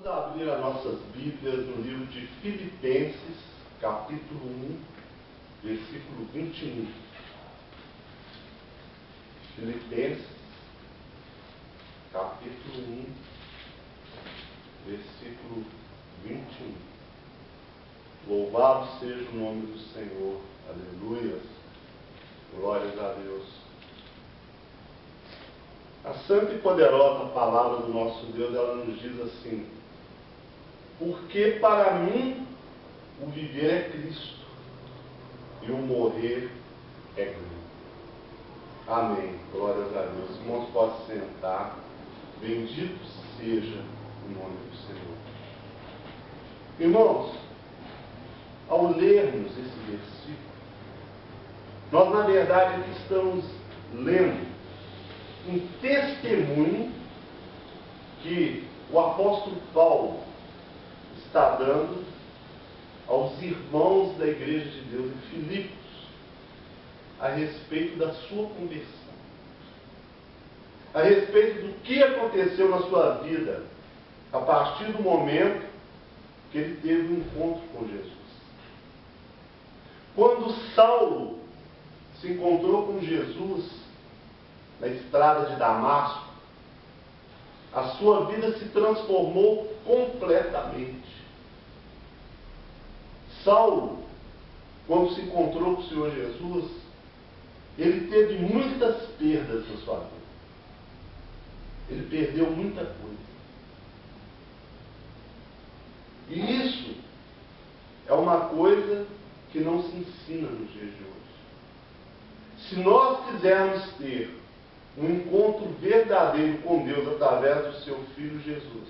Vamos abrir as nossas Bíblias no livro de Filipenses, capítulo 1, versículo 21. Filipenses, capítulo 1, versículo 21. Louvado seja o nome do Senhor. Aleluias. Glórias a Deus. A santa e poderosa palavra do nosso Deus, ela nos diz assim: porque para mim o viver é Cristo e o morrer é ganho. Amém. Glórias a Deus. Irmãos, podem sentar. Bendito seja o nome do Senhor. Irmãos, ao lermos esse versículo, nós na verdade aqui estamos lendo um testemunho que o apóstolo Paulo está dando aos irmãos da igreja de Deus em Filipos a respeito da sua conversão, a respeito do que aconteceu na sua vida a partir do momento que ele teve um encontro com Jesus. Quando Saulo se encontrou com Jesus na estrada de Damasco, a sua vida se transformou completamente. Saulo, quando se encontrou com o Senhor Jesus, ele teve muitas perdas na sua vida. Ele perdeu muita coisa. E isso é uma coisa que não se ensina nos dias de hoje. Se nós quisermos ter um encontro verdadeiro com Deus através do seu Filho Jesus,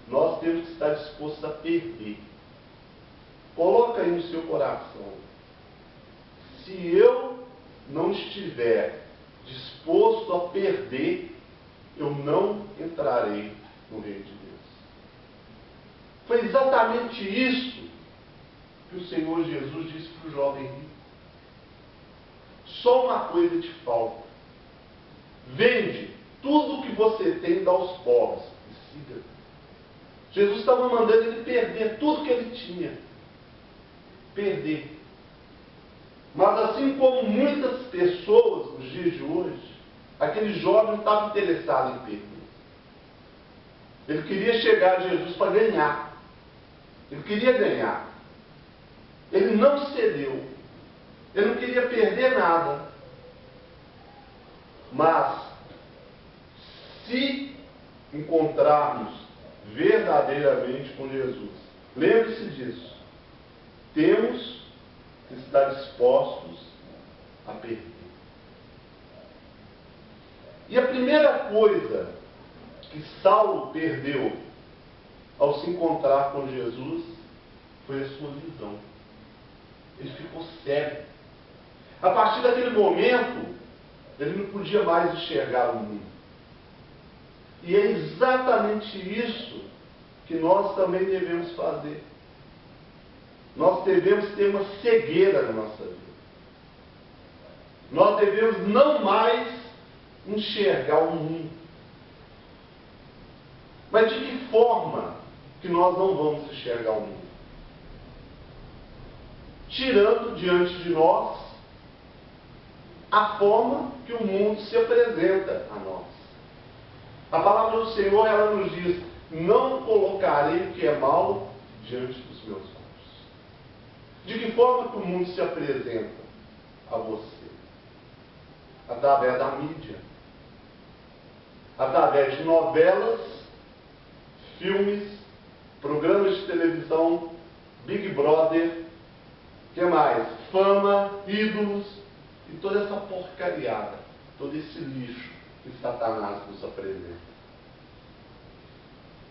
nós temos que estar dispostos a perder. Coloca aí no seu coração: se eu não estiver disposto a perder, eu não entrarei no reino de Deus. Foi exatamente isso que o Senhor Jesus disse para o jovem rico: só uma coisa te falta. Vende tudo o que você tem e dá aos pobres e siga. Jesus estava mandando ele perder tudo que ele tinha. Perder. Mas assim como muitas pessoas nos dias de hoje, aquele jovem estava interessado em perder. Ele queria chegar a Jesus para ganhar. Ele queria ganhar. Ele não cedeu. Ele não queria perder nada. Mas, se encontrarmos verdadeiramente com Jesus, lembre-se disso, temos que estar dispostos a perder. E a primeira coisa que Saulo perdeu ao se encontrar com Jesus foi a sua visão. Ele ficou cego. A partir daquele momento, ele não podia mais enxergar o mundo. E é exatamente isso que nós também devemos fazer. Nós devemos ter uma cegueira na nossa vida. Nós devemos não mais enxergar o mundo. Mas de que forma que nós não vamos enxergar o mundo? Tirando diante de nós a forma que o mundo se apresenta a nós. A palavra do Senhor, ela nos diz: não colocarei o que é mal diante dos meus olhos. De que forma que o mundo se apresenta a você? Através da mídia. Através de novelas, filmes, programas de televisão, Big Brother, que mais? Fama, ídolos, e toda essa porcariada, todo esse lixo que Satanás nos apresenta.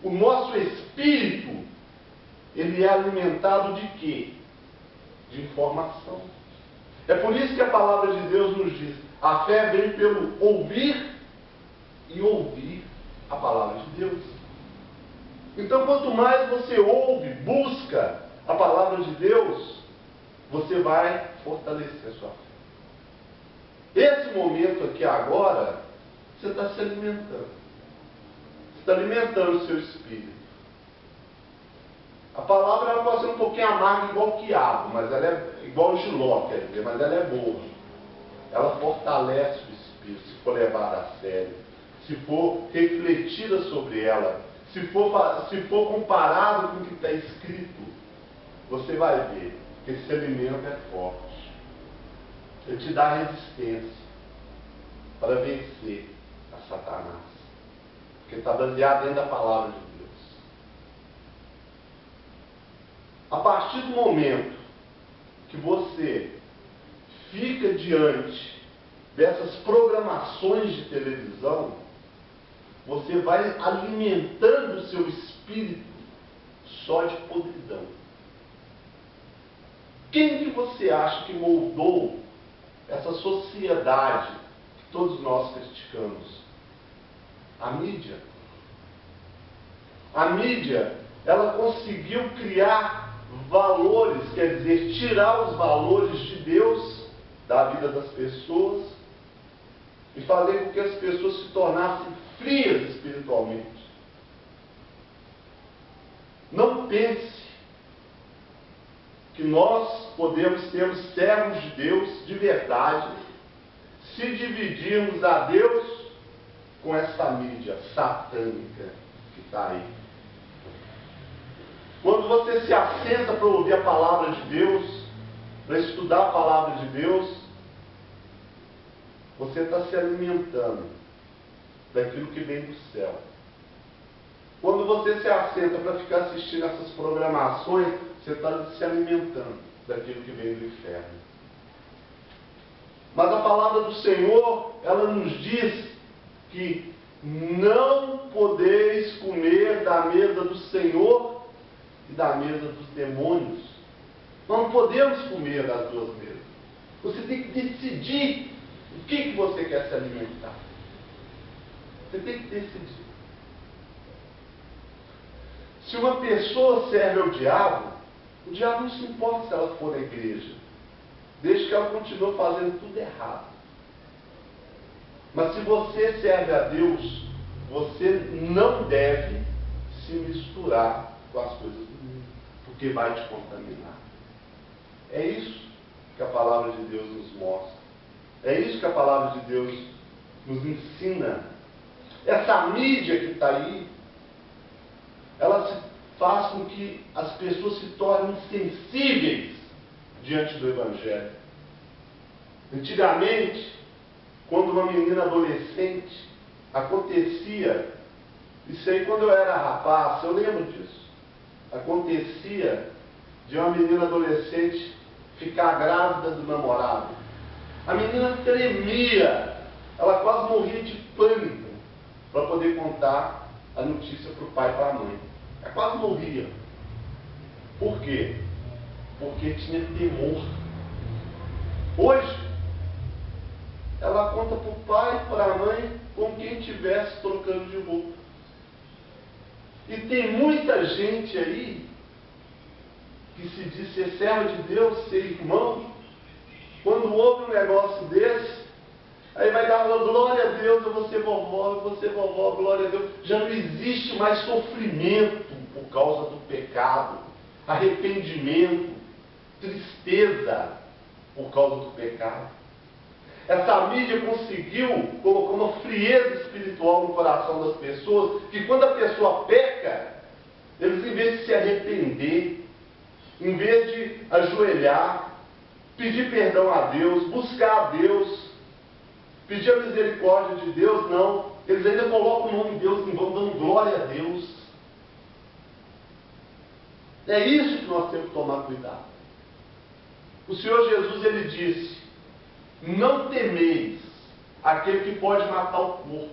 O nosso espírito, ele é alimentado de quê? De informação. É por isso que a palavra de Deus nos diz: a fé vem pelo ouvir e ouvir a palavra de Deus. Então, quanto mais você ouve, busca a palavra de Deus, você vai fortalecer a sua fé. Esse momento aqui agora, você está se alimentando. Você está alimentando o seu espírito. A palavra ela pode ser um pouquinho amarga igual o quiabo, mas ela é igual o jiló, quer dizer, mas ela é boa. Ela fortalece o espírito, se for levada a sério, se for refletida sobre ela, se for comparado com o que está escrito, você vai ver que esse alimento é forte. Ele te dá resistência para vencer a Satanás. Porque está baseado dentro da palavra de Deus. A partir do momento que você fica diante dessas programações de televisão, você vai alimentando o seu espírito só de podridão. Quem que você acha que moldou essa sociedade que todos nós criticamos? A mídia. A mídia, ela conseguiu criar valores, quer dizer, tirar os valores de Deus da vida das pessoas e fazer com que as pessoas se tornassem frias espiritualmente. Não pense que nós podemos sermos servos de Deus de verdade se dividirmos a Deus com essa mídia satânica que está aí. Quando você se assenta para ouvir a palavra de Deus, para estudar a palavra de Deus, você está se alimentando daquilo que vem do céu. Quando você se assenta para ficar assistindo essas programações, você está se alimentando daquilo que vem do inferno. Mas a palavra do Senhor, ela nos diz que não podeis comer da mesa do Senhor e da mesa dos demônios. Nós não podemos comer das duas mesas. Você tem que decidir o que você quer se alimentar. Você tem que decidir. Se uma pessoa serve ao diabo, o diabo não se importa se ela for na igreja, desde que ela continue fazendo tudo errado. Mas se você serve a Deus, você não deve se misturar com as coisas do mundo, porque vai te contaminar. É isso que a palavra de Deus nos mostra. É isso que a palavra de Deus nos ensina. Essa mídia que está aí, ela faz com que as pessoas se tornem insensíveis diante do Evangelho. Antigamente, quando uma menina adolescente, acontecia, isso aí quando eu era rapaz, eu lembro disso, acontecia de uma menina adolescente ficar grávida do namorado. A menina tremia, ela quase morria de pânico para poder contar a notícia para o pai e para a mãe. Ela quase morria. Por quê? Porque tinha temor. Hoje, ela conta para o pai e para a mãe como quem estivesse trocando de roupa. E tem muita gente aí que se diz ser servo de Deus, ser irmão, quando ouve um negócio desse, aí vai dar glória a Deus, eu vou ser vovó, glória a Deus. Já não existe mais sofrimento por causa do pecado, arrependimento, tristeza por causa do pecado. Essa mídia conseguiu colocar uma frieza espiritual no coração das pessoas, que quando a pessoa peca, eles em vez de se arrepender, em vez de ajoelhar, pedir perdão a Deus, buscar a Deus, pedir a misericórdia de Deus, não. Eles ainda colocam o nome de Deus em vão, dando glória a Deus. É isso que nós temos que tomar cuidado. O Senhor Jesus, ele disse: não temeis aquele que pode matar o corpo,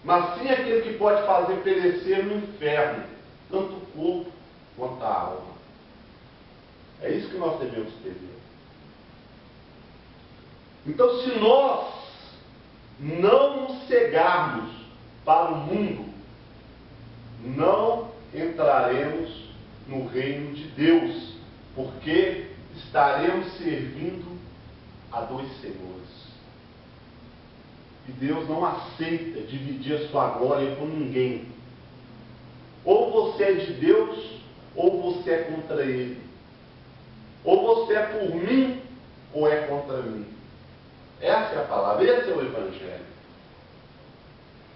mas sim aquele que pode fazer perecer no inferno, tanto o corpo quanto a alma. É isso que nós devemos temer. Então, se nós não nos cegarmos para o mundo, não entraremos no reino de Deus, porque estaremos servindo a dois senhores. E Deus não aceita dividir a sua glória com ninguém. Ou você é de Deus, ou você é contra ele. Ou você é por mim, ou é contra mim. Essa é a palavra, esse é o Evangelho.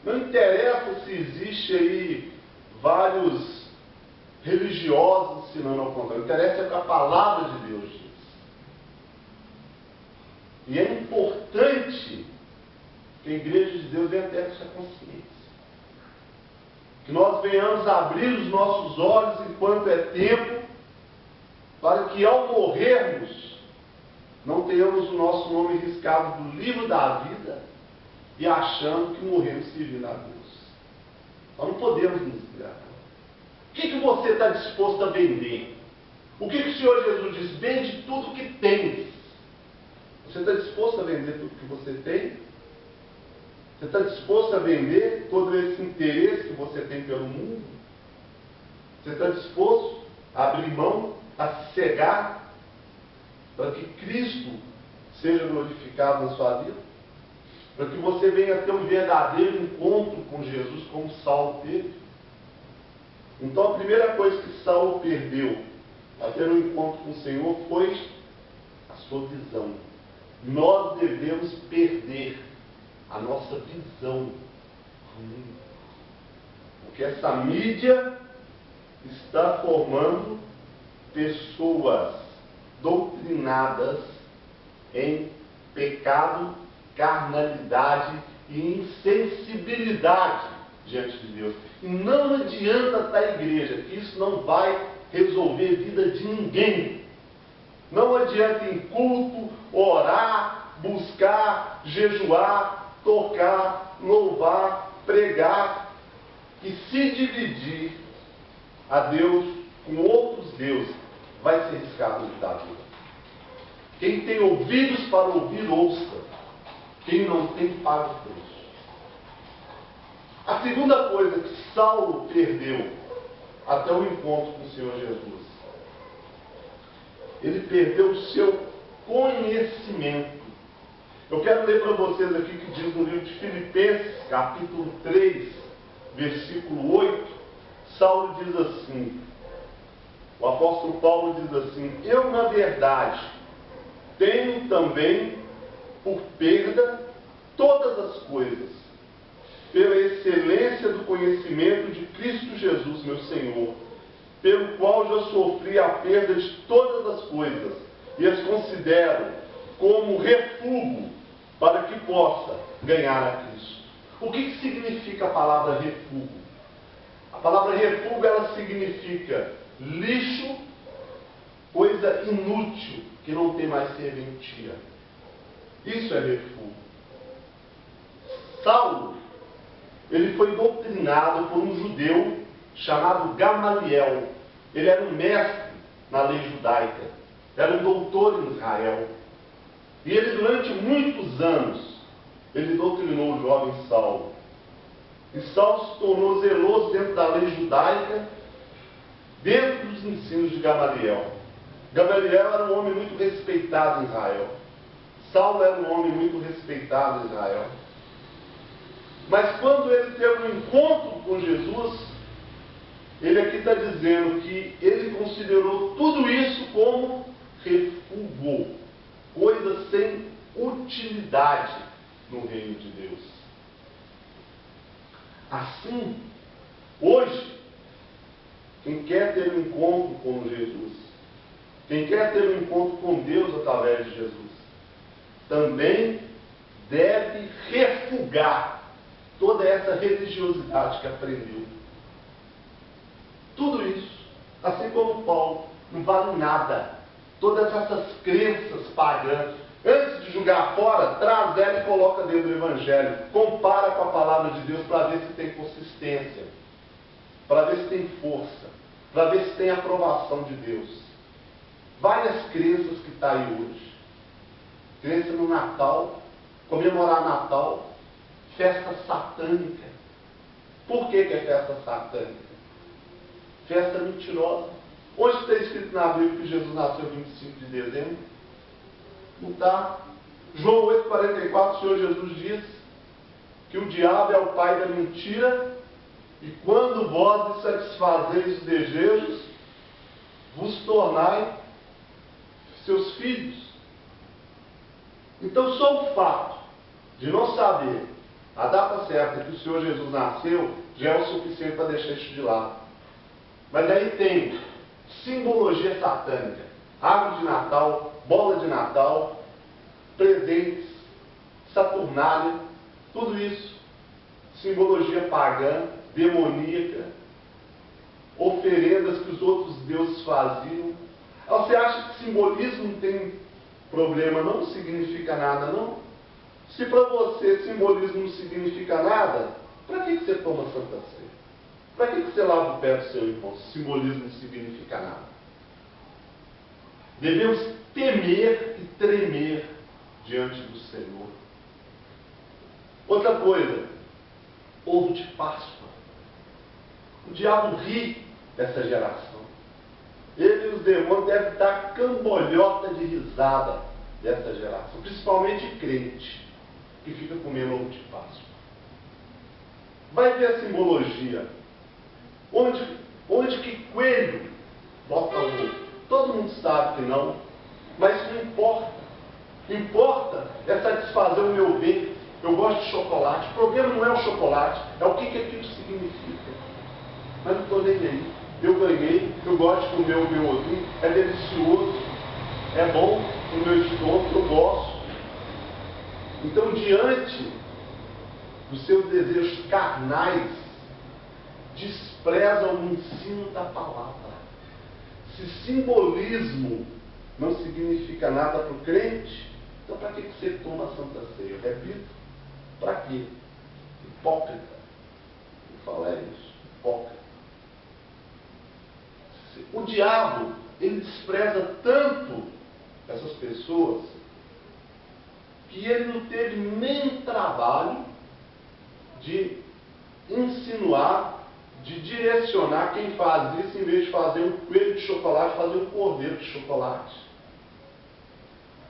Não interessa se existe aí vários religiosos ensinando ao contrário. Interessa é o que a palavra de Deus diz. E é importante que a Igreja de Deus venha ter essa consciência. Que nós venhamos abrir os nossos olhos enquanto é tempo, para que ao morrermos, não tenhamos o nosso nome riscado do livro da vida e achando que morremos servindo a Deus. Nós não podemos nos enganar. O que você está disposto a vender? O que o Senhor Jesus diz? Vende tudo que tens. Você está disposto a vender tudo que você tem? Você está disposto a vender todo esse interesse que você tem pelo mundo? Você está disposto a abrir mão, a se cegar, para que Cristo seja glorificado na sua vida? Para que você venha ter um verdadeiro encontro com Jesus, como Saulo teve? Então a primeira coisa que Saulo perdeu ao ter um encontro com o Senhor foi a sua visão. Nós devemos perder a nossa visão ruim. Porque essa mídia está formando pessoas doutrinadas em pecado, carnalidade e insensibilidade diante de Deus. E não adianta estar à igreja, que isso não vai resolver a vida de ninguém. Não adianta em culto, orar, buscar, jejuar, tocar, louvar, pregar e se dividir a Deus com outros deuses, vai ser riscado da vida. Quem tem ouvidos para ouvir, ouça. Quem não tem, paga o preço. A segunda coisa que Saulo perdeu até o encontro com o Senhor Jesus, ele perdeu o seu conhecimento. Eu quero ler para vocês aqui que diz no livro de Filipenses, capítulo 3, versículo 8, Saulo diz assim, o apóstolo Paulo diz assim: eu, na verdade, tenho também por perda todas as coisas, pela excelência do conhecimento de Cristo Jesus, meu Senhor, pelo qual já sofri a perda de todas as coisas, e as considero como refúgio para que possa ganhar a Cristo. O que significa a palavra refúgio? A palavra refúgio, ela significa lixo, coisa inútil, que não tem mais serventia. Isso é refúgio. Saulo, ele foi doutrinado por um judeu chamado Gamaliel. Ele era um mestre na lei judaica, era um doutor em Israel. E ele, durante muitos anos, ele doutrinou o jovem Saulo. E Saulo se tornou zeloso dentro da lei judaica, dentro dos ensinos de Gamaliel. Gamaliel era um homem muito respeitado em Israel. Saulo era um homem muito respeitado em Israel. Mas quando ele teve um encontro com Jesus, ele aqui está dizendo que ele considerou tudo isso como refúgio, coisa sem utilidade no reino de Deus. Assim, hoje, quem quer ter um encontro com Jesus, quem quer ter um encontro com Deus através de Jesus, também deve refugar toda essa religiosidade que aprendeu. Tudo isso, assim como Paulo, não vale nada. Todas essas crenças pagãs, antes de jogar fora, traz ela e coloca dentro do Evangelho. Compara com a palavra de Deus para ver se tem consistência, para ver se tem força, para ver se tem aprovação de Deus. Várias crenças que está aí hoje. Crença no Natal, comemorar Natal, festa satânica. Por que é festa satânica? Festa mentirosa. Onde está escrito na Bíblia que Jesus nasceu 25 de dezembro? Não está. João 8,44, o Senhor Jesus diz que o diabo é o pai da mentira, e quando vós satisfazeis os desejos vos tornai seus filhos. Então, só o fato de não saber a data certa que o Senhor Jesus nasceu já é o suficiente para deixar isso de lado. Mas aí tem simbologia satânica, árvore de Natal, bola de Natal, presentes, Saturnália, tudo isso, simbologia pagã, demoníaca, oferendas que os outros deuses faziam. Você acha que simbolismo não tem problema, não significa nada, não? Se para você simbolismo não significa nada, para que você toma Santa Ceia? Para que você lava o pé do seu irmão, se simbolismo não significa nada? Devemos temer e tremer diante do Senhor. Outra coisa, ovo de Páscoa. O diabo ri dessa geração. Ele e os demônios devem dar cambolhota de risada dessa geração, principalmente crente, que fica comendo ovo de Páscoa. Vai ver a simbologia. Onde que coelho bota ovo? Todo mundo sabe que não, mas não importa. Importa é satisfazer o meu bem. Eu gosto de chocolate. O problema não é o chocolate, é o que aquilo significa. Mas não estou nem aí. Eu ganhei, eu gosto de comer o meu ovinho, é delicioso, é bom no meu estômago, eu gosto. Então, diante dos seus desejos carnais, despreza o ensino da palavra. Se simbolismo não significa nada para o crente, então para que você toma a Santa Ceia? Eu repito, para quê? Hipócrita. Eu falo isso, hipócrita. O diabo, ele despreza tanto essas pessoas que ele não teve nem trabalho de insinuar, de direcionar quem faz isso, em vez de fazer um coelho de chocolate, fazer um cordeiro de chocolate.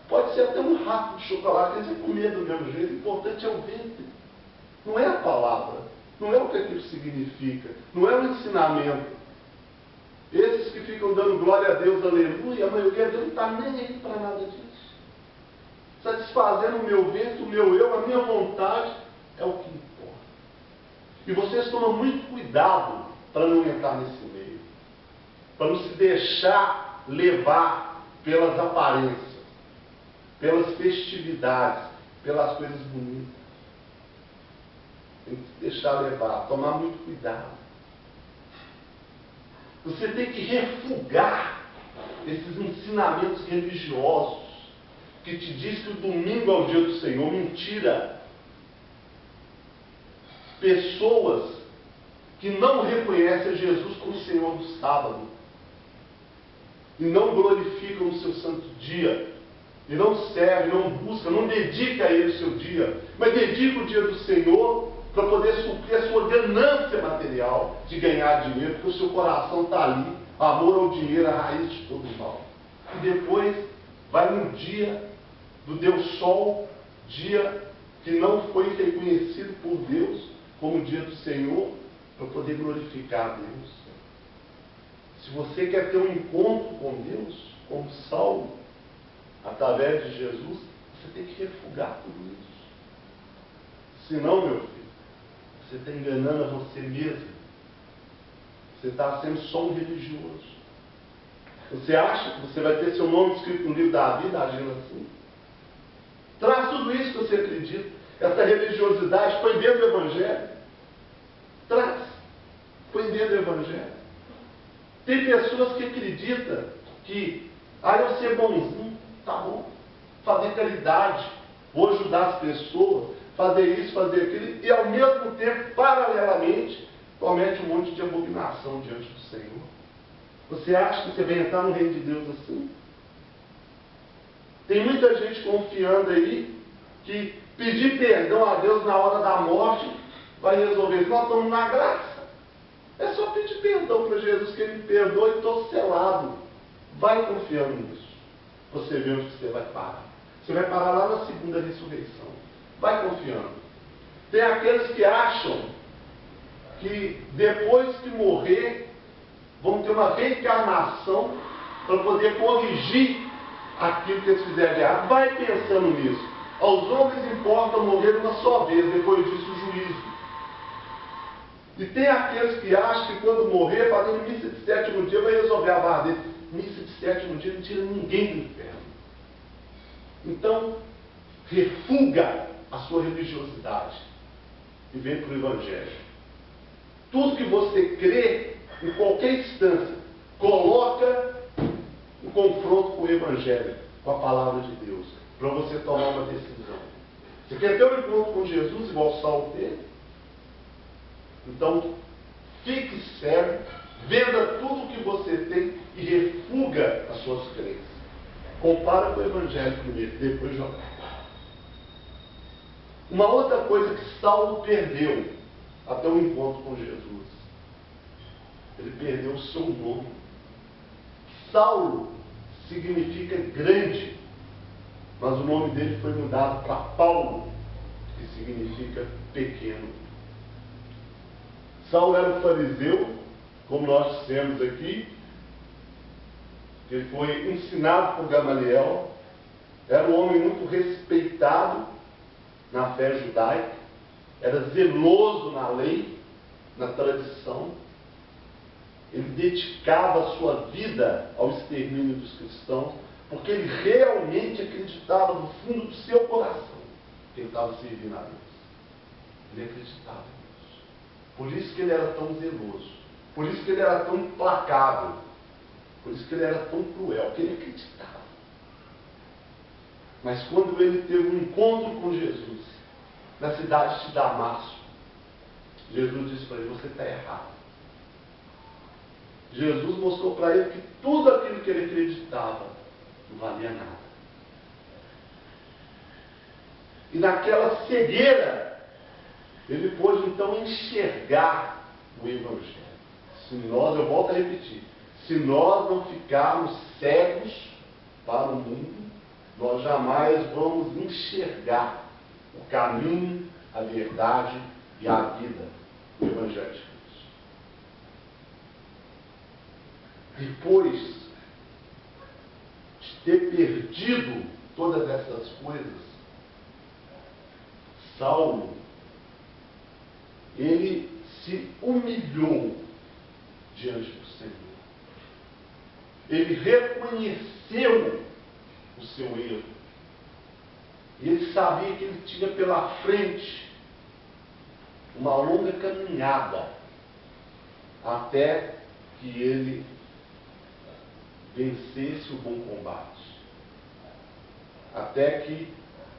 Pode ser até um rato de chocolate, quer dizer, comer do mesmo jeito, o importante é o ventre. Não é a palavra, não é o que aquilo significa, não é o ensinamento. Esses que ficam dando glória a Deus, aleluia, a maioria deles não está nem aí para nada disso. Satisfazendo o meu ventre, o meu eu, a minha vontade, é o que importa. E vocês tomam muito cuidado para não entrar nesse meio. Para não se deixar levar pelas aparências, pelas festividades, pelas coisas bonitas. Tem que se deixar levar, tomar muito cuidado. Você tem que refugar esses ensinamentos religiosos que te diz que o domingo é o dia do Senhor. Mentira! Pessoas que não reconhecem Jesus como Senhor do sábado e não glorificam o seu santo dia, e não servem, não buscam, não dedicam a Ele o seu dia, mas dedicam o dia do Senhor para poder suprir a sua ganância material de ganhar dinheiro, porque o seu coração está ali, amor ao dinheiro, a raiz de todo mal. E depois vai no dia do Deus Sol, dia que não foi reconhecido por Deus como o dia do Senhor, para poder glorificar a Deus. Se você quer ter um encontro com Deus, como Saulo, através de Jesus, você tem que refugar tudo isso. Senão, meu filho, você está enganando a você mesmo. Você está sendo só um religioso. Você acha que você vai ter seu nome escrito no livro da vida agindo assim? Traz tudo isso que você acredita. Essa religiosidade, põe dentro do Evangelho. Traz. Põe dentro do Evangelho. Tem pessoas que acreditam que, eu ser bonzinho, tá bom. Fazer caridade, vou ajudar as pessoas, fazer isso, fazer aquilo, e ao mesmo tempo, paralelamente, comete um monte de abominação diante do Senhor. Você acha que você vai entrar no reino de Deus assim? Tem muita gente confiando aí que pedir perdão a Deus na hora da morte vai resolver isso. Nós estamos na graça. É só pedir perdão para Jesus que Ele me perdoa e estou selado. Vai confiando nisso. Você vê onde você vai parar. Você vai parar lá na segunda ressurreição. Vai confiando. Tem aqueles que acham que depois que morrer vão ter uma reencarnação para poder corrigir aquilo que eles fizeram de errado. Vai pensando nisso. Aos homens importa morrer uma só vez, depois disso o juízo. E tem aqueles que acham que quando morrer, fazendo missa de sétimo dia, vai resolver a barra dele. Missa de sétimo dia não tira ninguém do inferno. Então, refuga a sua religiosidade e vem para o Evangelho. Tudo que você crê, em qualquer instância, coloca em confronto com o Evangelho, com a palavra de Deus, para você tomar uma decisão. Você quer ter um encontro com Jesus igual Saulo teve? Então, fique cego, venda tudo o que você tem e refuga as suas crenças. Compara com o Evangelho primeiro, depois joga. Uma outra coisa que Saulo perdeu até o encontro com Jesus, ele perdeu o seu nome. Saulo significa grande, mas o nome dele foi mudado para Paulo, que significa pequeno. Saulo era um fariseu, como nós dissemos aqui. Ele foi ensinado por Gamaliel. Era um homem muito respeitado na fé judaica. Era zeloso na lei, na tradição. Ele dedicava a sua vida ao extermínio dos cristãos, porque ele realmente acreditava no fundo do seu coração que ele estava servindo a Deus. Ele acreditava nisso. Por isso que ele era tão zeloso. Por isso que ele era tão implacável. Por isso que ele era tão cruel, porque ele acreditava. Mas quando ele teve um encontro com Jesus, na cidade de Damasco, Jesus disse para ele: você está errado. Jesus mostrou para ele que tudo aquilo que ele acreditava não valia nada. E naquela cegueira, ele pôde então enxergar o Evangelho. Se nós, eu volto a repetir, se nós não ficarmos cegos para o mundo, nós jamais vamos enxergar o caminho, a verdade e a vida do Evangelho de Cristo. Depois de ter perdido todas essas coisas, Saulo, ele se humilhou diante do Senhor. Ele reconheceu o seu erro. E ele sabia que ele tinha pela frente uma longa caminhada até que ele vencesse o bom combate. Até que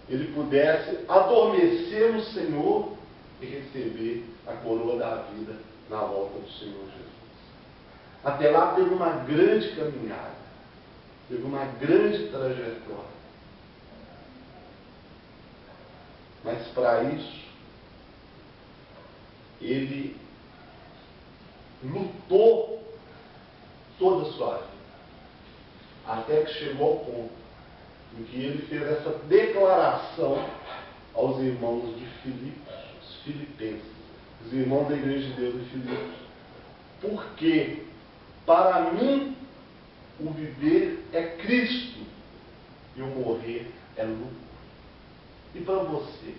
ele pudesse adormecer no Senhor e receber a coroa da vida na volta do Senhor Jesus. Até lá teve uma grande caminhada, teve uma grande trajetória. Mas para isso, ele lutou toda a sua vida, até que chegou ao ponto em que ele fez essa declaração aos irmãos de Filipos, os filipenses, os irmãos da Igreja de Deus de Filipos. Porque para mim o viver é Cristo e o morrer é lucro. E para você?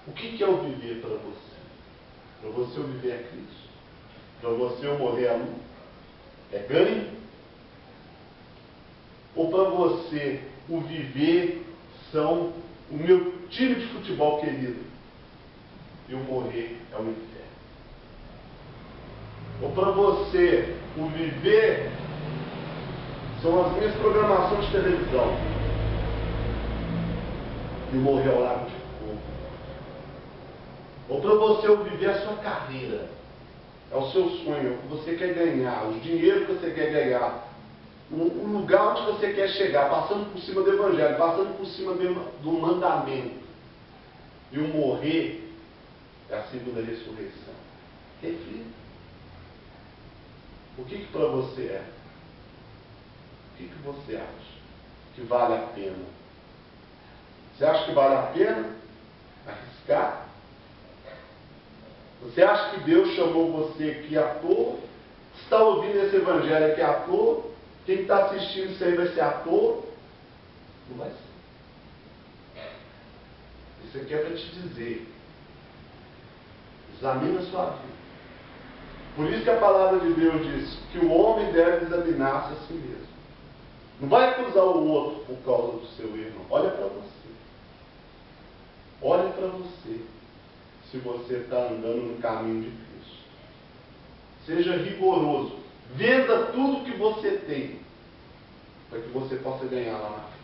O que é o viver para você? Para você o viver é Cristo? Para você o morrer é lucro? É ganho? Ou para você o viver são o meu time de futebol querido e o morrer é o inferno? Ou para você o viver são as minhas programações de televisão e o morrer é o lago de fogo? Ou para você o viver a sua carreira, é o seu sonho, o que você quer ganhar, o dinheiro que você quer ganhar, o lugar onde você quer chegar, passando por cima do Evangelho, passando por cima do mandamento, e o morrer é a segunda ressurreição? Reflita. O que para você é? O que você acha que vale a pena? Você acha que vale a pena arriscar? Você acha que Deus chamou você aqui à toa? Está ouvindo esse Evangelho aqui à toa? Quem está assistindo isso aí vai ser ator? Não vai ser. Isso aqui é para te dizer. Examina a sua vida. Por isso que a palavra de Deus diz que o homem deve examinar-se a si mesmo. Não vai acusar o outro por causa do seu erro. Olha para você. Olha para você. Se você está andando no caminho de Cristo. Seja rigoroso. Venda tudo que você tem. Para que você possa ganhar lá na frente.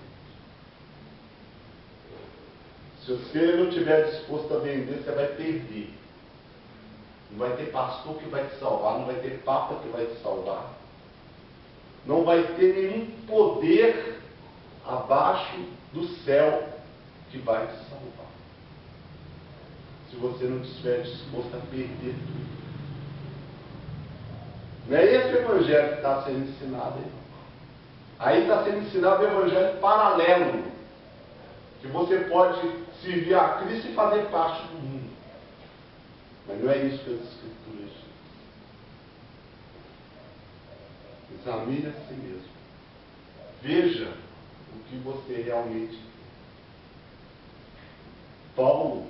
Se você não estiver disposto a vender, você vai perder. Não vai ter pastor que vai te salvar. Não vai ter papa que vai te salvar. Não vai ter nenhum poder abaixo do céu que vai te salvar. Se você não estiver disposto a perder tudo. Não é esse o evangelho que está sendo ensinado aí. Aí está sendo ensinado o evangelho paralelo. Que você pode servir a Cristo e fazer parte do mundo. Mas não é isso que as Escrituras dizem. Examine a si mesmo. Veja o que você realmente tem. Paulo,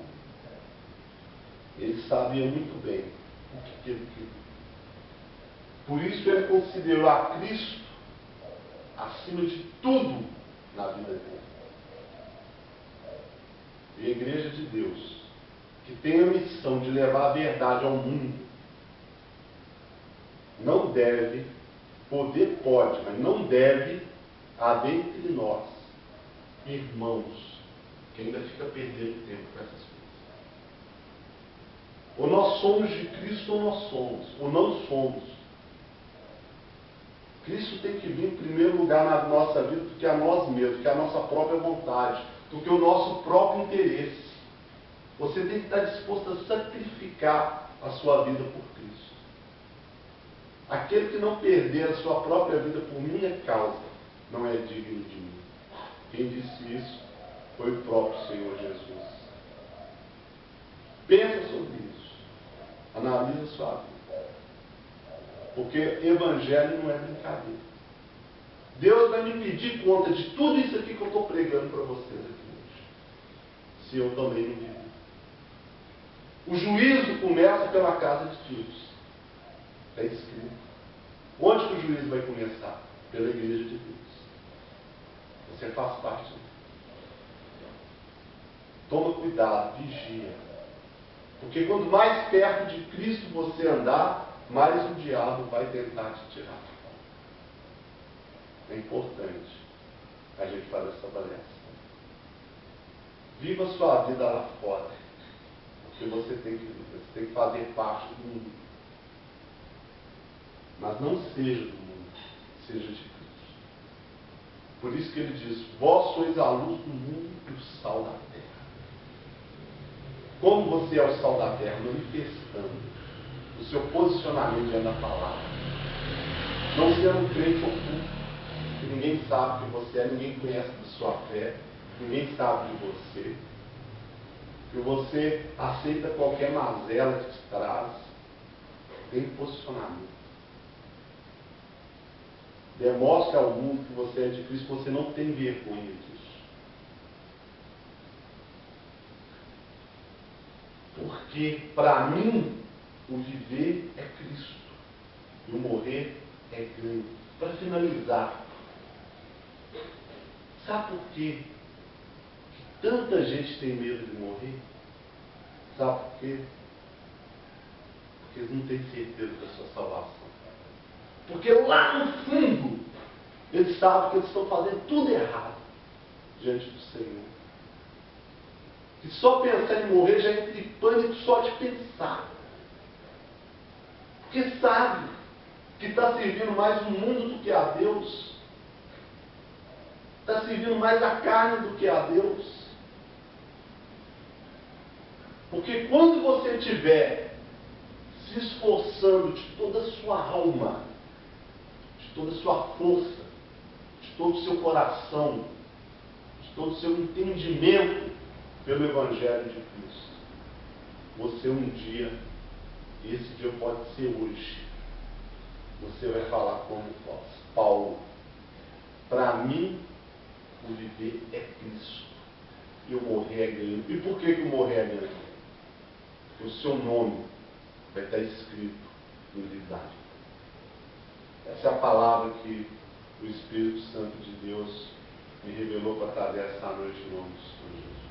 ele sabia muito bem o que ele queria. Por isso ele considerou a Cristo acima de tudo na vida dele. E a Igreja de Deus, que tem a missão de levar a verdade ao mundo, não deve, poder pode, mas não deve haver entre nós irmãos que ainda fica perdendo tempo com essas coisas. Ou nós somos de Cristo ou nós somos, ou não somos. Cristo tem que vir em primeiro lugar na nossa vida do que a nós mesmos, do que a nossa própria vontade, do que o nosso próprio interesse. Você tem que estar disposto a sacrificar a sua vida por Cristo. Aquele que não perder a sua própria vida por minha causa, não é digno de mim. Quem disse isso foi o próprio Senhor Jesus. Pensa sobre isso. Analisa a sua vida. Porque evangelho não é brincadeira. Deus vai me pedir conta de tudo isso aqui que eu estou pregando para vocês aqui hoje. Se eu também não viver. O juízo começa pela casa de Deus. Está escrito. Onde que o juízo vai começar? Pela igreja de Deus. Você faz parte disso. Toma cuidado, vigia. Porque quanto mais perto de Cristo você andar, mais o diabo vai tentar te tirar. É importante a gente fazer essa balança. Viva a sua vida lá fora. Porque você tem que fazer parte do mundo. Mas não seja do mundo, seja de Cristo. Por isso que ele diz, vós sois a luz do mundo e o sal da terra. Como você é o sal da terra? Manifestando o seu posicionamento diante da palavra. Não sendo crente oculto, que ninguém sabe quem você é, ninguém conhece da sua fé, ninguém sabe de você. Que você aceita qualquer mazela que te traz. Tem posicionamento. Demonstre ao mundo que você é de Cristo, você não tem vergonha disso. Porque, para mim, o viver é Cristo. E o morrer é ganho. Para finalizar, sabe por quê que tanta gente tem medo de morrer? Sabe por quê? Porque eles não têm certeza da sua salvação. Porque lá no fundo, eles sabem que eles estão fazendo tudo errado diante do Senhor. Que só pensar em morrer já entra em pânico só de pensar. Porque sabe que está servindo mais o mundo do que a Deus. Está servindo mais a carne do que a Deus. Porque quando você estiver se esforçando de toda a sua alma, de toda a sua força, de todo o seu coração, de todo o seu entendimento pelo Evangelho de Cristo, você um dia, esse dia pode ser hoje, você vai falar como Paulo, Para mim, o viver é Cristo. E o morrer é ganho. E por que o morrer é ganho? Porque o seu nome vai estar escrito no livro da vida. Essa é a palavra que o Espírito Santo de Deus me revelou para trazer essa noite em nome do Senhor Jesus.